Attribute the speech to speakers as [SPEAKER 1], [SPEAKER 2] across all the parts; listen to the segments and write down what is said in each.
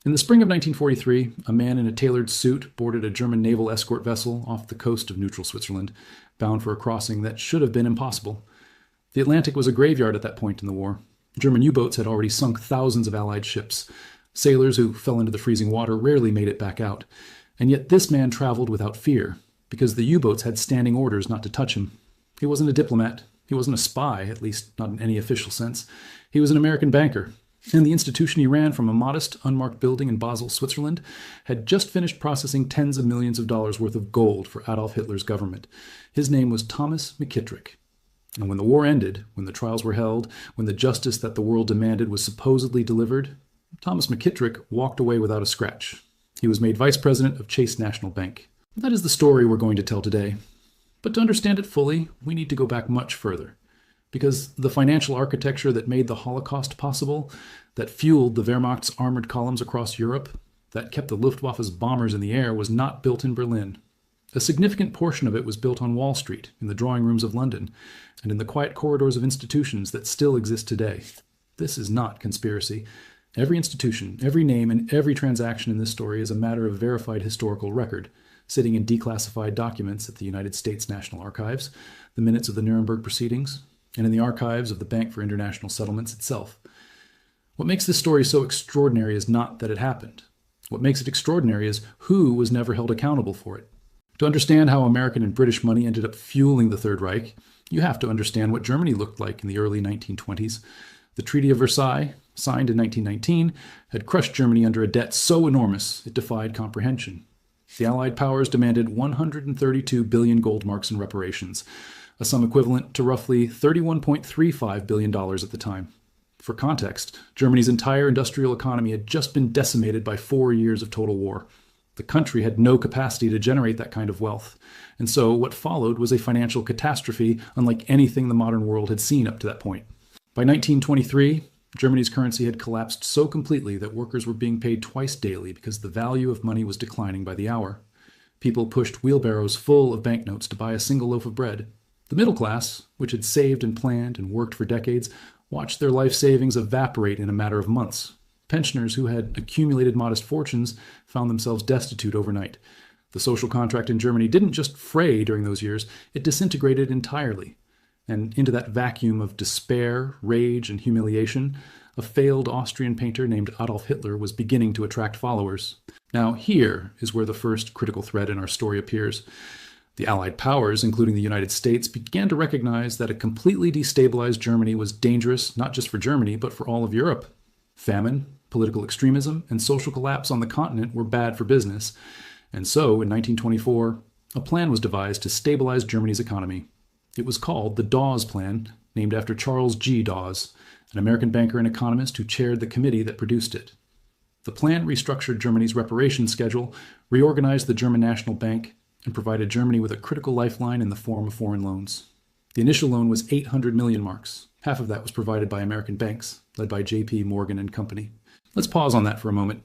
[SPEAKER 1] In the spring of 1943, a man in a tailored suit boarded a German naval escort vessel off the coast of neutral Switzerland, bound for a crossing that should have been impossible. The Atlantic was a graveyard at that point in the war. German U-boats had already sunk thousands of Allied ships. Sailors who fell into the freezing water rarely made it back out. And yet this man traveled without fear, because the U-boats had standing orders not to touch him. He wasn't a diplomat. He wasn't a spy, at least not in any official sense. He was an American banker. And the institution he ran from a modest, unmarked building in Basel, Switzerland, had just finished processing tens of millions of dollars worth of gold for Adolf Hitler's government. His name was Thomas McKittrick. And when the war ended, when the trials were held, when the justice that the world demanded was supposedly delivered, Thomas McKittrick walked away without a scratch. He was made vice president of Chase National Bank. That is the story we're going to tell today. But to understand it fully, we need to go back much further. Because the financial architecture that made the Holocaust possible, that fueled the Wehrmacht's armored columns across Europe, that kept the Luftwaffe's bombers in the air, was not built in Berlin. A significant portion of it was built on Wall Street, in the drawing rooms of London, and in the quiet corridors of institutions that still exist today. This is not conspiracy. Every institution, every name, and every transaction in this story is a matter of verified historical record, sitting in declassified documents at the United States National Archives, the minutes of the Nuremberg proceedings, and in the archives of the Bank for International Settlements itself. What makes this story so extraordinary is not that it happened. What makes it extraordinary is who was never held accountable for it. To understand how American and British money ended up fueling the Third Reich, you have to understand what Germany looked like in the early 1920s. The Treaty of Versailles, signed in 1919, had crushed Germany under a debt so enormous it defied comprehension. The Allied powers demanded 132 billion gold marks in reparations, a sum equivalent to roughly $31.35 billion at the time. For context, Germany's entire industrial economy had just been decimated by 4 years of total war. The country had no capacity to generate that kind of wealth, and so what followed was a financial catastrophe unlike anything the modern world had seen up to that point. By 1923, Germany's currency had collapsed so completely that workers were being paid twice daily because the value of money was declining by the hour. People pushed wheelbarrows full of banknotes to buy a single loaf of bread. The middle class, which had saved and planned and worked for decades, watched their life savings evaporate in a matter of months. Pensioners who had accumulated modest fortunes found themselves destitute overnight. The social contract in Germany didn't just fray during those years, it disintegrated entirely. And into that vacuum of despair, rage, and humiliation, a failed Austrian painter named Adolf Hitler was beginning to attract followers. Now here is where the first critical thread in our story appears. The Allied powers, including the United States, began to recognize that a completely destabilized Germany was dangerous not just for Germany, but for all of Europe. Famine, political extremism, and social collapse on the continent were bad for business. And so, in 1924, a plan was devised to stabilize Germany's economy. It was called the Dawes Plan, named after Charles G. Dawes, an American banker and economist who chaired the committee that produced it. The plan restructured Germany's reparations schedule, reorganized the German National Bank, and provided Germany with a critical lifeline in the form of foreign loans. The initial loan was 800 million marks. Half of that was provided by American banks, led by J.P. Morgan and Company. Let's pause on that for a moment.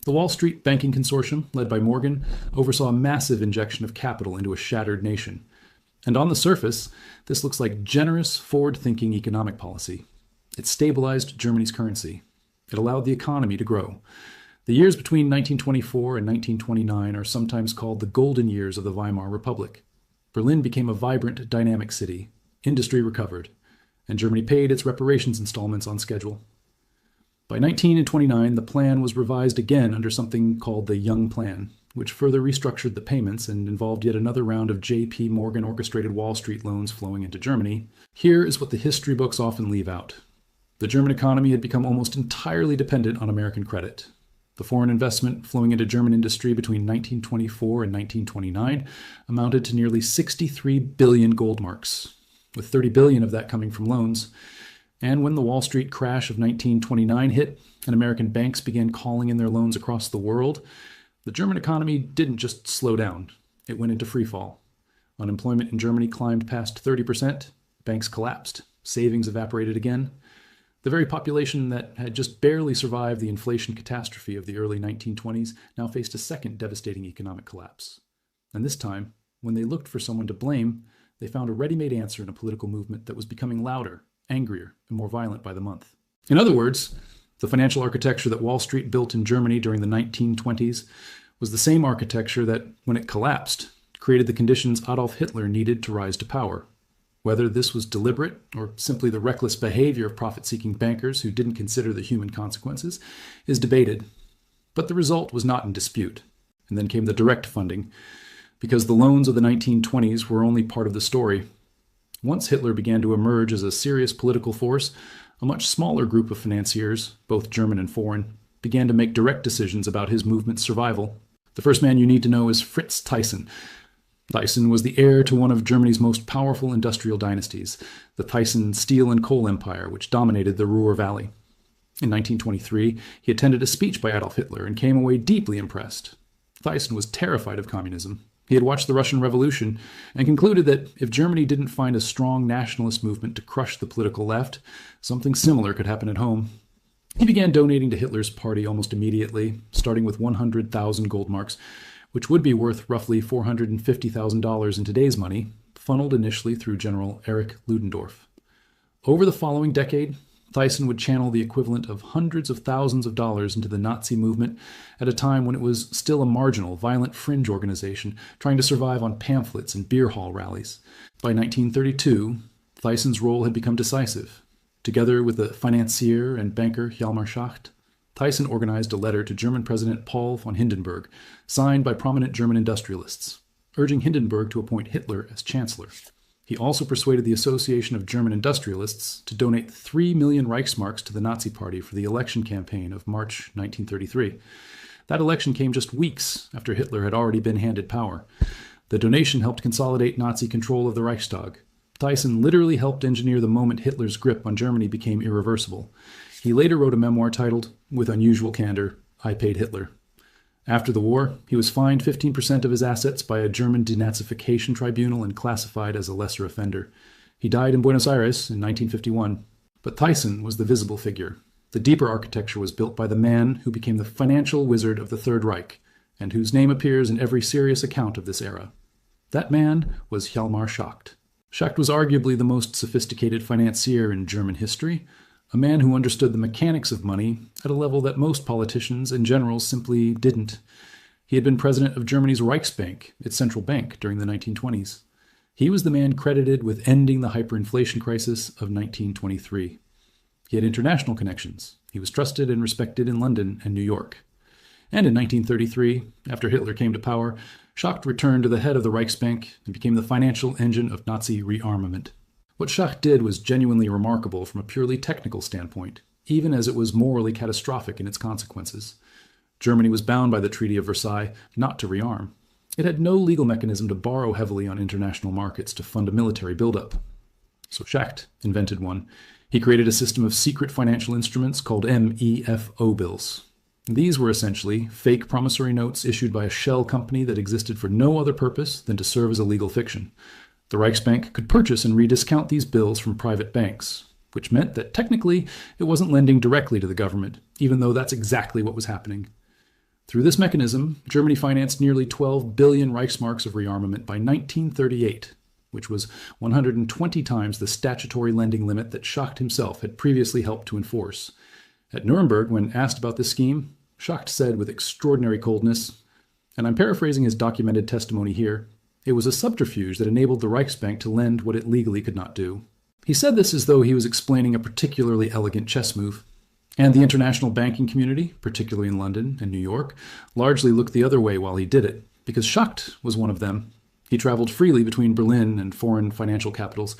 [SPEAKER 1] The Wall Street Banking Consortium, led by Morgan, oversaw a massive injection of capital into a shattered nation. And on the surface, this looks like generous, forward-thinking economic policy. It stabilized Germany's currency. It allowed the economy to grow. The years between 1924 and 1929 are sometimes called the golden years of the Weimar Republic. Berlin became a vibrant, dynamic city. Industry recovered. And Germany paid its reparations installments on schedule. By 1929, the plan was revised again under something called the Young Plan, which further restructured the payments and involved yet another round of J.P. Morgan orchestrated Wall Street loans flowing into Germany. Here is what the history books often leave out. The German economy had become almost entirely dependent on American credit. The foreign investment flowing into German industry between 1924 and 1929 amounted to nearly 63 billion gold marks, with 30 billion of that coming from loans. And when the Wall Street crash of 1929 hit and American banks began calling in their loans across the world, the German economy didn't just slow down, it went into freefall. Unemployment in Germany climbed past 30%, banks collapsed, savings evaporated again. The very population that had just barely survived the inflation catastrophe of the early 1920s now faced a second devastating economic collapse. And this time, when they looked for someone to blame, they found a ready-made answer in a political movement that was becoming louder, angrier, and more violent by the month. In other words, The financial architecture that Wall Street built in Germany during the 1920s was the same architecture that, when it collapsed, created the conditions Adolf Hitler needed to rise to power. Whether this was deliberate or simply the reckless behavior of profit-seeking bankers who didn't consider the human consequences is debated. But the result was not in dispute. And then came the direct funding, because the loans of the 1920s were only part of the story. Once Hitler began to emerge as a serious political force, a much smaller group of financiers, both German and foreign, began to make direct decisions about his movement's survival. The first man you need to know is Fritz Thyssen. Thyssen was the heir to one of Germany's most powerful industrial dynasties, the Thyssen steel and coal empire, which dominated the Ruhr Valley. In 1923, he attended a speech by Adolf Hitler and came away deeply impressed. Thyssen was terrified of communism. He had watched the Russian Revolution and concluded that if Germany didn't find a strong nationalist movement to crush the political left, something similar could happen at home. He began donating to Hitler's party almost immediately, starting with 100,000 gold marks, which would be worth roughly $450,000 in today's money, funneled initially through General Erich Ludendorff. Over the following decade, Thyssen would channel the equivalent of hundreds of thousands of dollars into the Nazi movement at a time when it was still a marginal, violent fringe organization trying to survive on pamphlets and beer hall rallies. By 1932, Thyssen's role had become decisive. Together with the financier and banker Hjalmar Schacht, Thyssen organized a letter to German President Paul von Hindenburg, signed by prominent German industrialists, urging Hindenburg to appoint Hitler as chancellor. He also persuaded the Association of German Industrialists to donate 3 million Reichsmarks to the Nazi Party for the election campaign of March 1933. That election came just weeks after Hitler had already been handed power. The donation helped consolidate Nazi control of the Reichstag. Thyssen literally helped engineer the moment Hitler's grip on Germany became irreversible. He later wrote a memoir titled, with unusual candor, I Paid Hitler. After the war, he was fined 15% of his assets by a German denazification tribunal and classified as a lesser offender. He died in Buenos Aires in 1951. But Thyssen was the visible figure. The deeper architecture was built by the man who became the financial wizard of the Third Reich, and whose name appears in every serious account of this era. That man was Hjalmar Schacht. Schacht was arguably the most sophisticated financier in German history, a man who understood the mechanics of money at a level that most politicians and generals simply didn't. He had been president of Germany's Reichsbank, its central bank, during the 1920s. He was the man credited with ending the hyperinflation crisis of 1923. He had international connections. He was trusted and respected in London and New York. And in 1933, after Hitler came to power, Schacht returned to the head of the Reichsbank and became the financial engine of Nazi rearmament. What Schacht did was genuinely remarkable from a purely technical standpoint, even as it was morally catastrophic in its consequences. Germany was bound by the Treaty of Versailles not to rearm. It had no legal mechanism to borrow heavily on international markets to fund a military buildup. So Schacht invented one. He created a system of secret financial instruments called MEFO bills. These were essentially fake promissory notes issued by a shell company that existed for no other purpose than to serve as a legal fiction. The Reichsbank could purchase and rediscount these bills from private banks, which meant that technically it wasn't lending directly to the government, even though that's exactly what was happening. Through this mechanism, Germany financed nearly 12 billion Reichsmarks of rearmament by 1938, which was 120 times the statutory lending limit that Schacht himself had previously helped to enforce. At Nuremberg, when asked about this scheme, Schacht said with extraordinary coldness, and I'm paraphrasing his documented testimony here, it was a subterfuge that enabled the Reichsbank to lend what it legally could not do. He said this as though he was explaining a particularly elegant chess move. And the international banking community, particularly in London and New York, largely looked the other way while he did it, because Schacht was one of them. He traveled freely between Berlin and foreign financial capitals.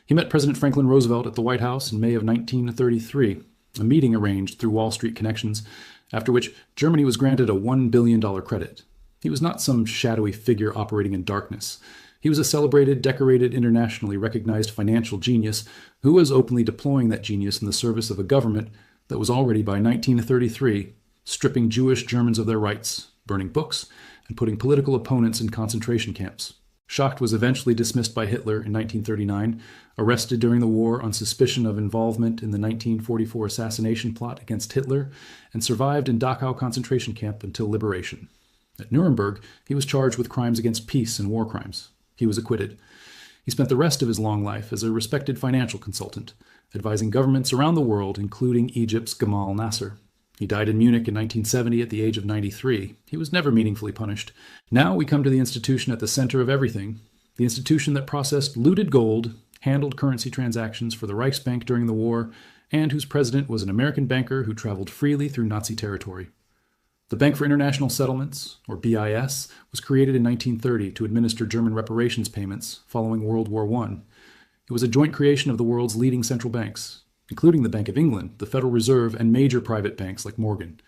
[SPEAKER 1] He met President Franklin Roosevelt at the White House in May of 1933, a meeting arranged through Wall Street connections, after which Germany was granted a $1 billion credit. He was not some shadowy figure operating in darkness. He was a celebrated, decorated, internationally recognized financial genius who was openly deploying that genius in the service of a government that was already, by 1933, stripping Jewish Germans of their rights, burning books, and putting political opponents in concentration camps. Schacht was eventually dismissed by Hitler in 1939, arrested during the war on suspicion of involvement in the 1944 assassination plot against Hitler, and survived in Dachau concentration camp until liberation. At Nuremberg, he was charged with crimes against peace and war crimes. He was acquitted. He spent the rest of his long life as a respected financial consultant, advising governments around the world, including Egypt's Gamal Nasser. He died in Munich in 1970 at the age of 93. He was never meaningfully punished. Now we come to the institution at the center of everything, the institution that processed looted gold, handled currency transactions for the Reichsbank during the war, and whose president was an American banker who traveled freely through Nazi territory. The Bank for International Settlements, or BIS, was created in 1930 to administer German reparations payments following World War I. It was a joint creation of the world's leading central banks, including the Bank of England, the Federal Reserve, and major private banks like Morgan.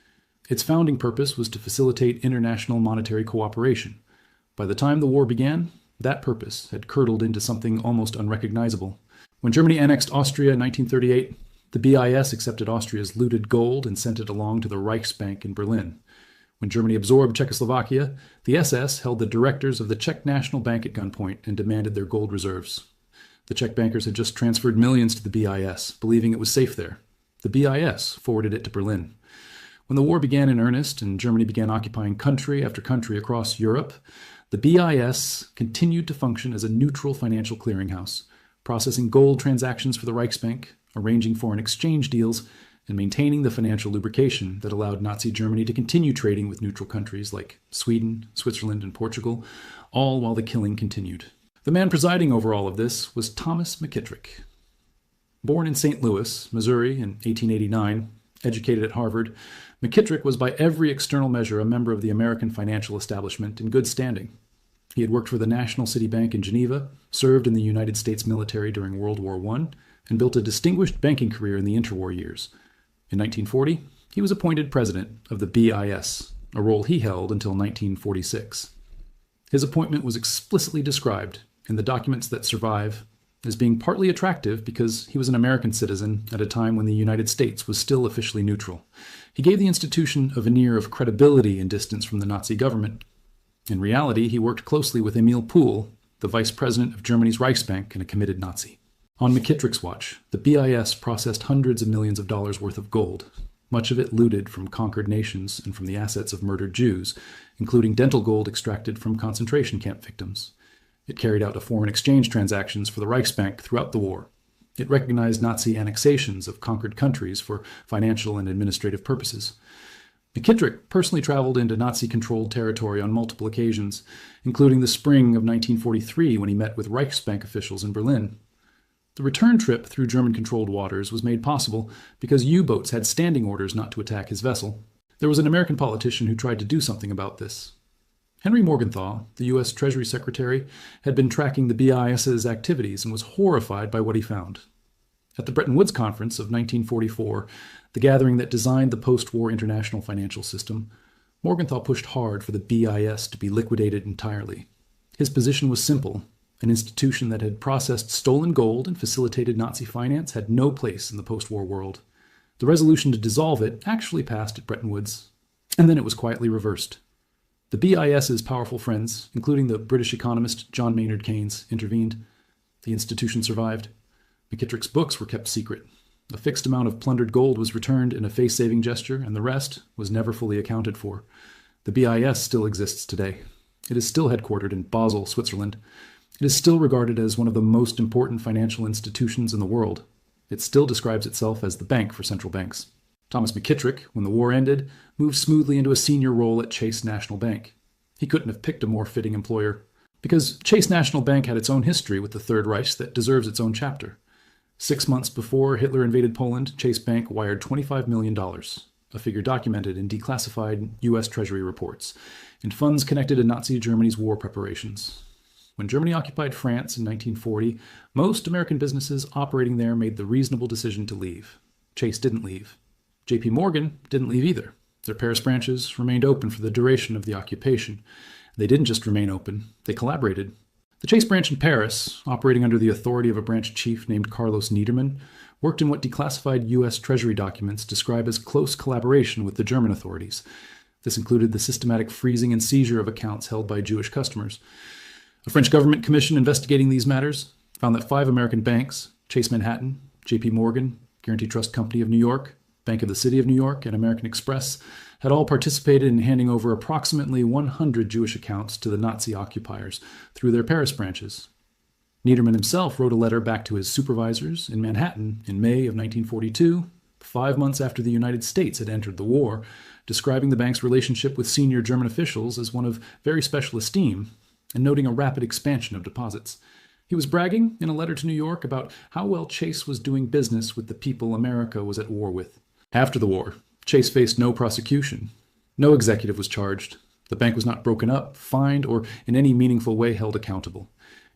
[SPEAKER 1] Its founding purpose was to facilitate international monetary cooperation. By the time the war began, that purpose had curdled into something almost unrecognizable. When Germany annexed Austria in 1938, the BIS accepted Austria's looted gold and sent it along to the Reichsbank in Berlin. When Germany absorbed Czechoslovakia, the SS held the directors of the Czech National Bank at gunpoint and demanded their gold reserves. The Czech bankers had just transferred millions to the BIS, believing it was safe there. The BIS forwarded it to Berlin. When the war began in earnest and Germany began occupying country after country across Europe, the BIS continued to function as a neutral financial clearinghouse, processing gold transactions for the Reichsbank, arranging foreign exchange deals, and maintaining the financial lubrication that allowed Nazi Germany to continue trading with neutral countries like Sweden, Switzerland, and Portugal, all while the killing continued. The man presiding over all of this was Thomas McKittrick. Born in St. Louis, Missouri in 1889, educated at Harvard, McKittrick was by every external measure a member of the American financial establishment in good standing. He had worked for the National City Bank in Geneva, served in the United States military during World War I, and built a distinguished banking career in the interwar years. In 1940, he was appointed president of the BIS, a role he held until 1946. His appointment was explicitly described in the documents that survive as being partly attractive because he was an American citizen at a time when the United States was still officially neutral. He gave the institution a veneer of credibility and distance from the Nazi government. In reality, he worked closely with Emil Pohl, the vice president of Germany's Reichsbank and a committed Nazi. On McKittrick's watch, the BIS processed hundreds of millions of dollars worth of gold, much of it looted from conquered nations and from the assets of murdered Jews, including dental gold extracted from concentration camp victims. It carried out foreign exchange transactions for the Reichsbank throughout the war. It recognized Nazi annexations of conquered countries for financial and administrative purposes. McKittrick personally traveled into Nazi-controlled territory on multiple occasions, including the spring of 1943 when he met with Reichsbank officials in Berlin. The return trip through German-controlled waters was made possible because U-boats had standing orders not to attack his vessel. There was an American politician who tried to do something about this. Henry Morgenthau, the U.S. Treasury Secretary, had been tracking the BIS's activities and was horrified by what he found. At the Bretton Woods Conference of 1944, the gathering that designed the post-war international financial system, Morgenthau pushed hard for the BIS to be liquidated entirely. His position was simple. An institution that had processed stolen gold and facilitated Nazi finance had no place in the post-war world. The resolution to dissolve it actually passed at Bretton Woods, and then it was quietly reversed. The BIS's powerful friends, including the British economist John Maynard Keynes, intervened. The institution survived. McKittrick's books were kept secret. A fixed amount of plundered gold was returned in a face-saving gesture, and the rest was never fully accounted for. The BIS still exists today. It is still headquartered in Basel, Switzerland. It is still regarded as one of the most important financial institutions in the world. It still describes itself as the bank for central banks. Thomas McKittrick, when the war ended, moved smoothly into a senior role at Chase National Bank. He couldn't have picked a more fitting employer, because Chase National Bank had its own history with the Third Reich that deserves its own chapter. 6 months before Hitler invaded Poland, Chase Bank wired $25 million, a figure documented in declassified U.S. Treasury reports, in funds connected to Nazi Germany's war preparations. When Germany occupied France in 1940, most American businesses operating there made the reasonable decision to leave. Chase didn't leave. J.P. Morgan didn't leave either. Their Paris branches remained open for the duration of the occupation. They didn't just remain open, they collaborated. The Chase branch in Paris, operating under the authority of a branch chief named Carlos Niederman, worked in what declassified U.S. Treasury documents describe as close collaboration with the German authorities. This included the systematic freezing and seizure of accounts held by Jewish customers. A French government commission investigating these matters found that 5 American banks, Chase Manhattan, J.P. Morgan, Guaranty Trust Company of New York, Bank of the City of New York, and American Express, had all participated in handing over approximately 100 Jewish accounts to the Nazi occupiers through their Paris branches. Niederman himself wrote a letter back to his supervisors in Manhattan in May of 1942, 5 months after the United States had entered the war, describing the bank's relationship with senior German officials as one of very special esteem and noting a rapid expansion of deposits. He was bragging in a letter to New York about how well Chase was doing business with the people America was at war with. After the war, Chase faced no prosecution. No executive was charged. The bank was not broken up, fined, or in any meaningful way held accountable.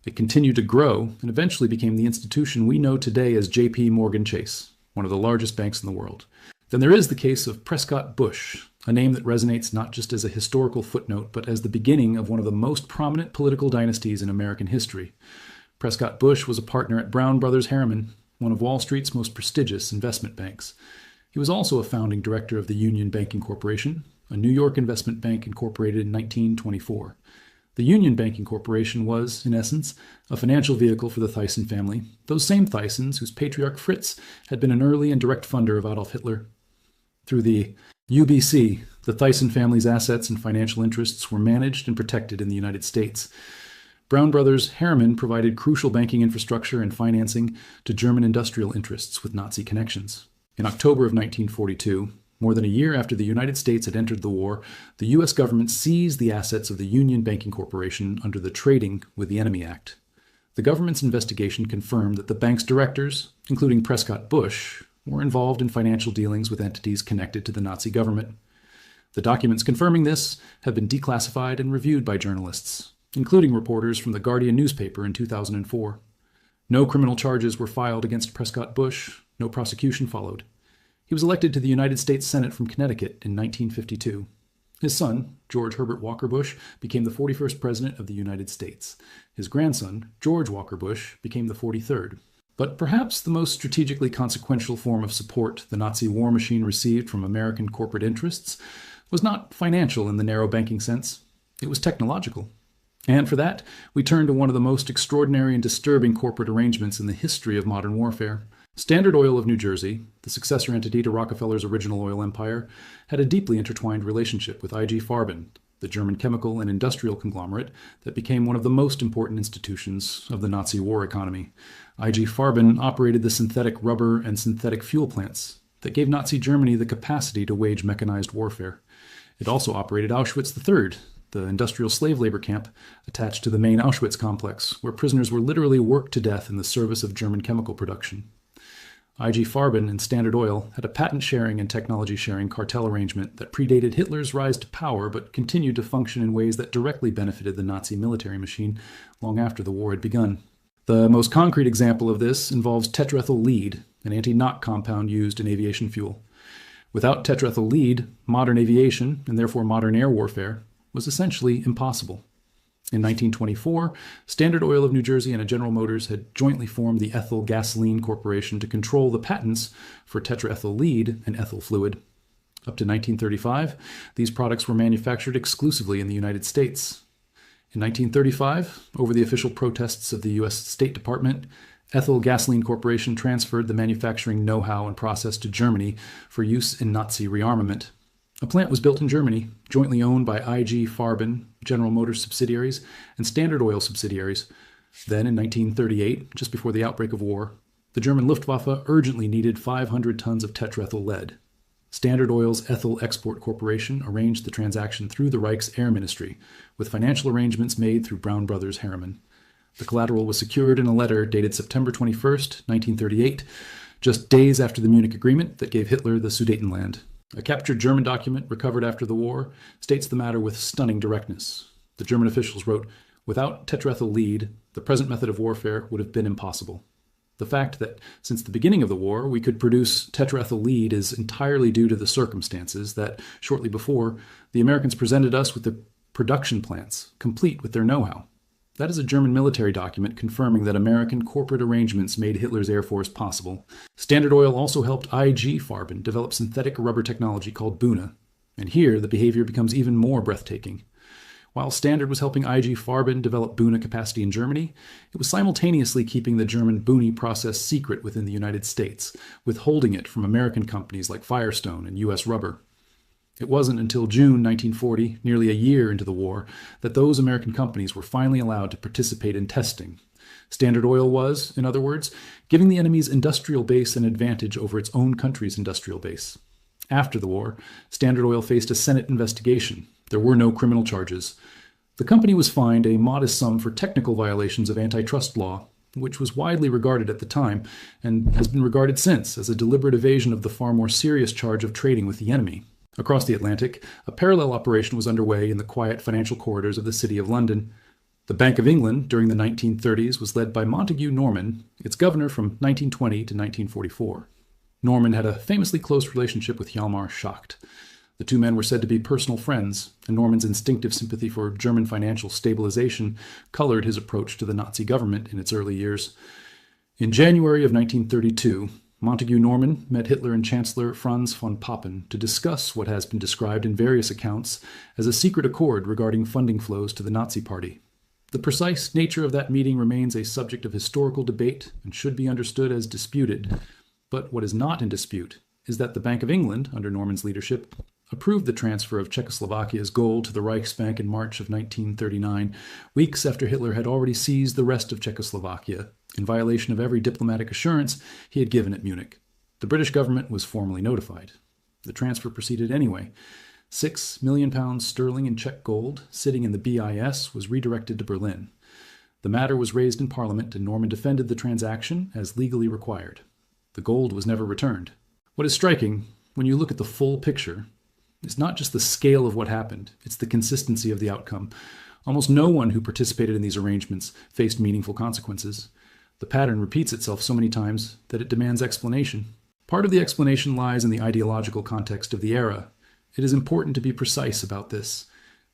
[SPEAKER 1] It continued to grow and eventually became the institution we know today as J.P. Morgan Chase, one of the largest banks in the world. Then there is the case of Prescott Bush, a name that resonates not just as a historical footnote, but as the beginning of one of the most prominent political dynasties in American history. Prescott Bush was a partner at Brown Brothers Harriman, one of Wall Street's most prestigious investment banks. He was also a founding director of the Union Banking Corporation, a New York investment bank incorporated in 1924. The Union Banking Corporation was, in essence, a financial vehicle for the Thyssen family, those same Thysens whose patriarch Fritz had been an early and direct funder of Adolf Hitler. Through the UBC, the Thyssen family's assets and financial interests were managed and protected in the United States. Brown Brothers Harriman provided crucial banking infrastructure and financing to German industrial interests with Nazi connections. In October of 1942, more than a year after the United States had entered the war, the U.S. government seized the assets of the Union Banking Corporation under the Trading with the Enemy Act. The government's investigation confirmed that the bank's directors, including Prescott Bush, were involved in financial dealings with entities connected to the Nazi government. The documents confirming this have been declassified and reviewed by journalists, including reporters from the Guardian newspaper in 2004. No criminal charges were filed against Prescott Bush. No prosecution followed. He was elected to the United States Senate from Connecticut in 1952. His son, George Herbert Walker Bush, became the 41st President of the United States. His grandson, George Walker Bush, became the 43rd. But perhaps the most strategically consequential form of support the Nazi war machine received from American corporate interests was not financial in the narrow banking sense. It was technological. And for that, we turn to one of the most extraordinary and disturbing corporate arrangements in the history of modern warfare. Standard Oil of New Jersey, the successor entity to Rockefeller's original oil empire, had a deeply intertwined relationship with IG Farben, the German chemical and industrial conglomerate that became one of the most important institutions of the Nazi war economy. IG Farben operated the synthetic rubber and synthetic fuel plants that gave Nazi Germany the capacity to wage mechanized warfare. It also operated Auschwitz III, the industrial slave labor camp attached to the main Auschwitz complex, where prisoners were literally worked to death in the service of German chemical production. IG Farben and Standard Oil had a patent-sharing and technology-sharing cartel arrangement that predated Hitler's rise to power but continued to function in ways that directly benefited the Nazi military machine long after the war had begun. The most concrete example of this involves tetraethyl lead, an anti-knock compound used in aviation fuel. Without tetraethyl lead, modern aviation, and therefore modern air warfare, was essentially impossible. In 1924, Standard Oil of New Jersey and General Motors had jointly formed the Ethyl Gasoline Corporation to control the patents for tetraethyl lead and ethyl fluid. Up to 1935, these products were manufactured exclusively in the United States. In 1935, over the official protests of the U.S. State Department, Ethyl Gasoline Corporation transferred the manufacturing know-how and process to Germany for use in Nazi rearmament. A plant was built in Germany, jointly owned by IG Farben, General Motors subsidiaries, and Standard Oil subsidiaries. Then, in 1938, just before the outbreak of war, the German Luftwaffe urgently needed 500 tons of tetraethyl lead. Standard Oil's Ethyl Export Corporation arranged the transaction through the Reich's Air Ministry, with financial arrangements made through Brown Brothers Harriman. The collateral was secured in a letter dated September 21, 1938, just days after the Munich Agreement that gave Hitler the Sudetenland. A captured German document recovered after the war states the matter with stunning directness. The German officials wrote, "Without tetraethyl lead, the present method of warfare would have been impossible." The fact that since the beginning of the war we could produce tetraethyl lead is entirely due to the circumstances that, shortly before, the Americans presented us with the production plants, complete with their know-how. That is a German military document confirming that American corporate arrangements made Hitler's Air Force possible. Standard Oil also helped IG Farben develop synthetic rubber technology called Buna. And here, the behavior becomes even more breathtaking. While Standard was helping IG Farben develop Buna capacity in Germany, it was simultaneously keeping the German Buni process secret within the United States, withholding it from American companies like Firestone and U.S. Rubber. It wasn't until June 1940, nearly a year into the war, that those American companies were finally allowed to participate in testing. Standard Oil was, in other words, giving the enemy's industrial base an advantage over its own country's industrial base. After the war, Standard Oil faced a Senate investigation. There were no criminal charges. The company was fined a modest sum for technical violations of antitrust law, which was widely regarded at the time and has been regarded since as a deliberate evasion of the far more serious charge of trading with the enemy. Across the Atlantic, a parallel operation was underway in the quiet financial corridors of the City of London. The Bank of England during the 1930s was led by Montague Norman, its governor from 1920 to 1944. Norman had a famously close relationship with Hjalmar Schacht. The two men were said to be personal friends, and Norman's instinctive sympathy for German financial stabilization colored his approach to the Nazi government in its early years. In January of 1932, Montague Norman met Hitler and Chancellor Franz von Papen to discuss what has been described in various accounts as a secret accord regarding funding flows to the Nazi Party. The precise nature of that meeting remains a subject of historical debate and should be understood as disputed. But what is not in dispute is that the Bank of England, under Norman's leadership, approved the transfer of Czechoslovakia's gold to the Reichsbank in March of 1939, weeks after Hitler had already seized the rest of Czechoslovakia, in violation of every diplomatic assurance he had given at Munich. The British government was formally notified. The transfer proceeded anyway. £6 million in Czech gold, sitting in the BIS, was redirected to Berlin. The matter was raised in Parliament, and Norman defended the transaction as legally required. The gold was never returned. What is striking, when you look at the full picture, is not just the scale of what happened, it's the consistency of the outcome. Almost no one who participated in these arrangements faced meaningful consequences. The pattern repeats itself so many times that it demands explanation. Part of the explanation lies in the ideological context of the era. It is important to be precise about this.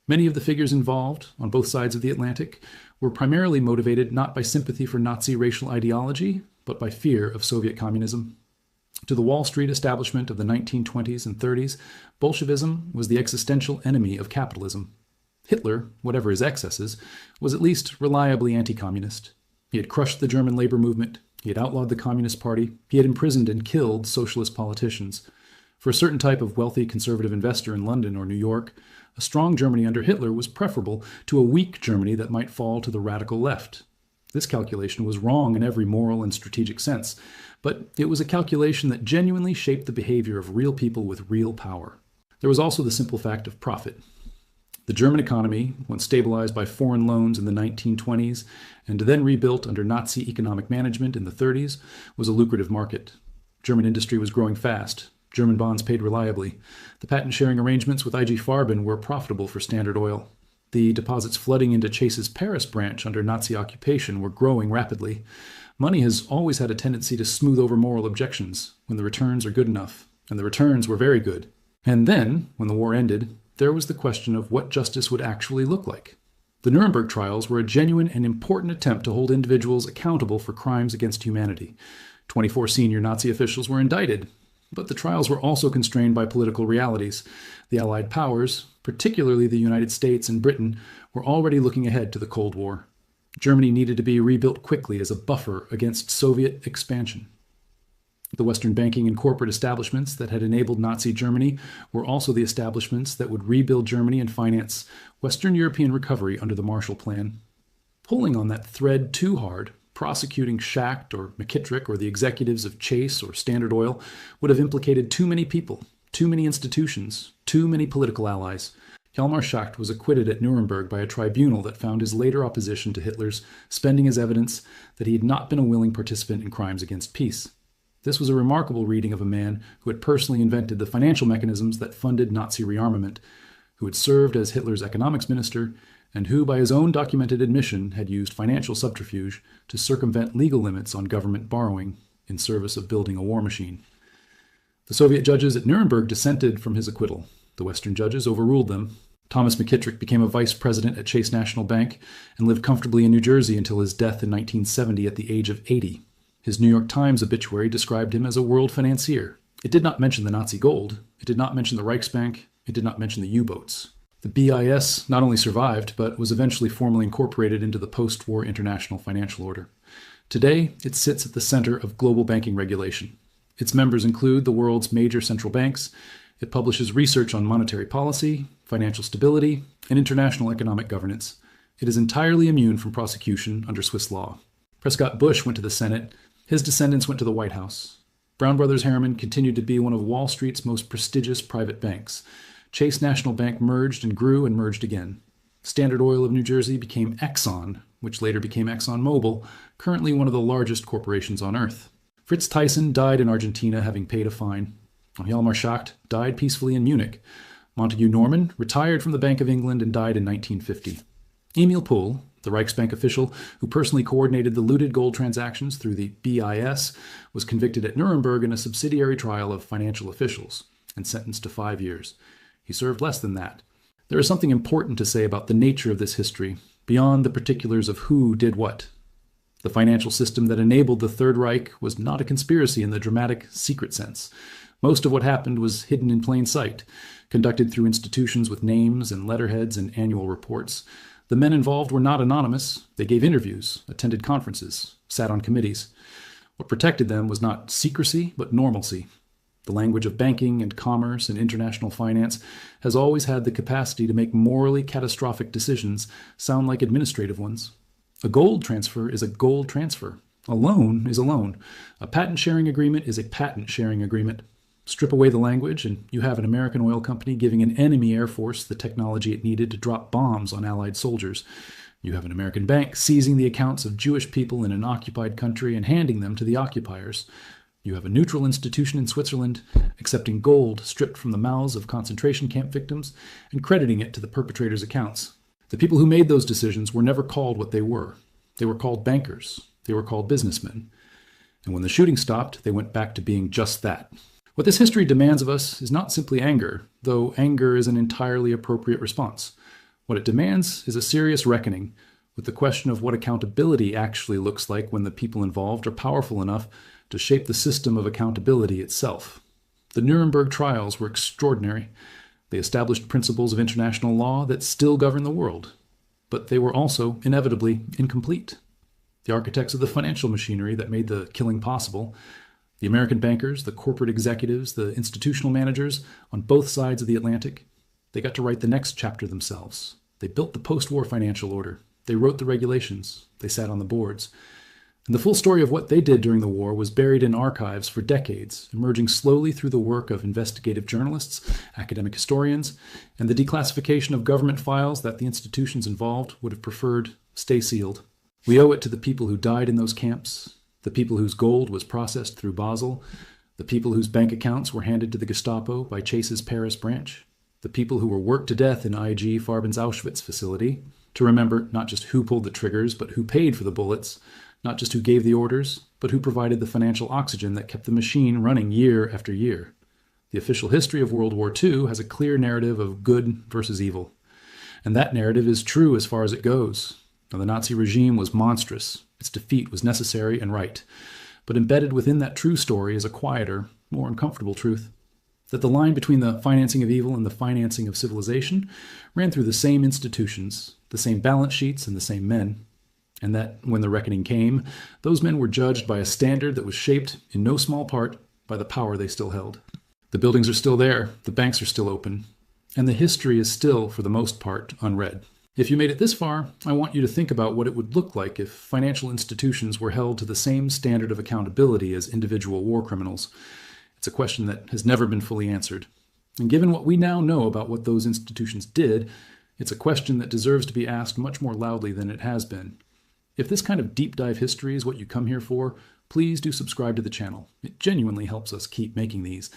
[SPEAKER 1] Many of the figures involved, on both sides of the Atlantic, were primarily motivated not by sympathy for Nazi racial ideology, but by fear of Soviet communism. To the Wall Street establishment of the 1920s and 30s, Bolshevism was the existential enemy of capitalism. Hitler, whatever his excesses, was at least reliably anti-communist. He had crushed the German labor movement, he had outlawed the Communist Party, he had imprisoned and killed socialist politicians. For a certain type of wealthy conservative investor in London or New York, a strong Germany under Hitler was preferable to a weak Germany that might fall to the radical left. This calculation was wrong in every moral and strategic sense, but it was a calculation that genuinely shaped the behavior of real people with real power. There was also the simple fact of profit. The German economy, once stabilized by foreign loans in the 1920s and then rebuilt under Nazi economic management in the 30s, was a lucrative market. German industry was growing fast. German bonds paid reliably. The patent-sharing arrangements with IG Farben were profitable for Standard Oil. The deposits flooding into Chase's Paris branch under Nazi occupation were growing rapidly. Money has always had a tendency to smooth over moral objections when the returns are good enough, and the returns were very good. And then, when the war ended, there was the question of what justice would actually look like. The Nuremberg trials were a genuine and important attempt to hold individuals accountable for crimes against humanity. 24 senior Nazi officials were indicted, but the trials were also constrained by political realities. The Allied powers, particularly the United States and Britain, were already looking ahead to the Cold War. Germany needed to be rebuilt quickly as a buffer against Soviet expansion. The Western banking and corporate establishments that had enabled Nazi Germany were also the establishments that would rebuild Germany and finance Western European recovery under the Marshall Plan. Pulling on that thread too hard, prosecuting Schacht or McKittrick or the executives of Chase or Standard Oil would have implicated too many people, too many institutions, too many political allies. Hjalmar Schacht was acquitted at Nuremberg by a tribunal that found his later opposition to Hitler's spending as evidence that he had not been a willing participant in crimes against peace. This was a remarkable reading of a man who had personally invented the financial mechanisms that funded Nazi rearmament, who had served as Hitler's economics minister, and who, by his own documented admission, had used financial subterfuge to circumvent legal limits on government borrowing in service of building a war machine. The Soviet judges at Nuremberg dissented from his acquittal. The Western judges overruled them. Thomas McKittrick became a vice president at Chase National Bank and lived comfortably in New Jersey until his death in 1970 at the age of 80. His New York Times obituary described him as a world financier. It did not mention the Nazi gold. It did not mention the Reichsbank. It did not mention the U-boats. The BIS not only survived, but was eventually formally incorporated into the post-war international financial order. Today, it sits at the center of global banking regulation. Its members include the world's major central banks. It publishes research on monetary policy, financial stability, and international economic governance. It is entirely immune from prosecution under Swiss law. Prescott Bush went to the Senate. His descendants went to the White House. Brown Brothers Harriman continued to be one of Wall Street's most prestigious private banks. Chase National Bank merged and grew and merged again. Standard Oil of New Jersey became Exxon, which later became ExxonMobil, currently one of the largest corporations on earth. Fritz Thyssen died in Argentina, having paid a fine. Hjalmar Schacht died peacefully in Munich. Montague Norman retired from the Bank of England and died in 1950. Emil Pohl, the Reichsbank official who personally coordinated the looted gold transactions through the BIS, was convicted at Nuremberg in a subsidiary trial of financial officials and sentenced to 5 years. He served less than that. There is something important to say about the nature of this history, beyond the particulars of who did what. The financial system that enabled the Third Reich was not a conspiracy in the dramatic, secret sense. Most of what happened was hidden in plain sight, conducted through institutions with names and letterheads and annual reports. The men involved were not anonymous. They gave interviews, attended conferences, sat on committees. What protected them was not secrecy, but normalcy. The language of banking and commerce and international finance has always had the capacity to make morally catastrophic decisions sound like administrative ones. A gold transfer is a gold transfer. A loan is a loan. A patent sharing agreement is a patent sharing agreement. Strip away the language, and you have an American oil company giving an enemy air force the technology it needed to drop bombs on Allied soldiers. You have an American bank seizing the accounts of Jewish people in an occupied country and handing them to the occupiers. You have a neutral institution in Switzerland accepting gold stripped from the mouths of concentration camp victims and crediting it to the perpetrators' accounts. The people who made those decisions were never called what they were. They were called bankers. They were called businessmen. And when the shooting stopped, they went back to being just that. What this history demands of us is not simply anger, though anger is an entirely appropriate response. What it demands is a serious reckoning with the question of what accountability actually looks like when the people involved are powerful enough to shape the system of accountability itself. The Nuremberg trials were extraordinary. They established principles of international law that still govern the world, but they were also inevitably incomplete. The architects of the financial machinery that made the killing possible, the American bankers, the corporate executives, the institutional managers on both sides of the Atlantic, they got to write the next chapter themselves. They built the post-war financial order. They wrote the regulations. They sat on the boards. And the full story of what they did during the war was buried in archives for decades, emerging slowly through the work of investigative journalists, academic historians, and the declassification of government files that the institutions involved would have preferred stay sealed. We owe it to the people who died in those camps, the people whose gold was processed through Basel, the people whose bank accounts were handed to the Gestapo by Chase's Paris branch, the people who were worked to death in IG Farben's Auschwitz facility, to remember not just who pulled the triggers, but who paid for the bullets, not just who gave the orders, but who provided the financial oxygen that kept the machine running year after year. The official history of World War II has a clear narrative of good versus evil. And that narrative is true as far as it goes. Now, the Nazi regime was monstrous. Its defeat was necessary and right. But embedded within that true story is a quieter, more uncomfortable truth. That the line between the financing of evil and the financing of civilization ran through the same institutions, the same balance sheets, and the same men. And that, when the reckoning came, those men were judged by a standard that was shaped, in no small part, by the power they still held. The buildings are still there, the banks are still open, and the history is still, for the most part, unread. If you made it this far, I want you to think about what it would look like if financial institutions were held to the same standard of accountability as individual war criminals. It's a question that has never been fully answered. And given what we now know about what those institutions did, it's a question that deserves to be asked much more loudly than it has been. If this kind of deep dive history is what you come here for, please do subscribe to the channel. It genuinely helps us keep making these.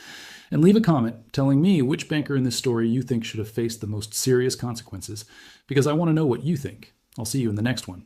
[SPEAKER 1] And leave a comment telling me which banker in this story you think should have faced the most serious consequences, because I want to know what you think. I'll see you in the next one.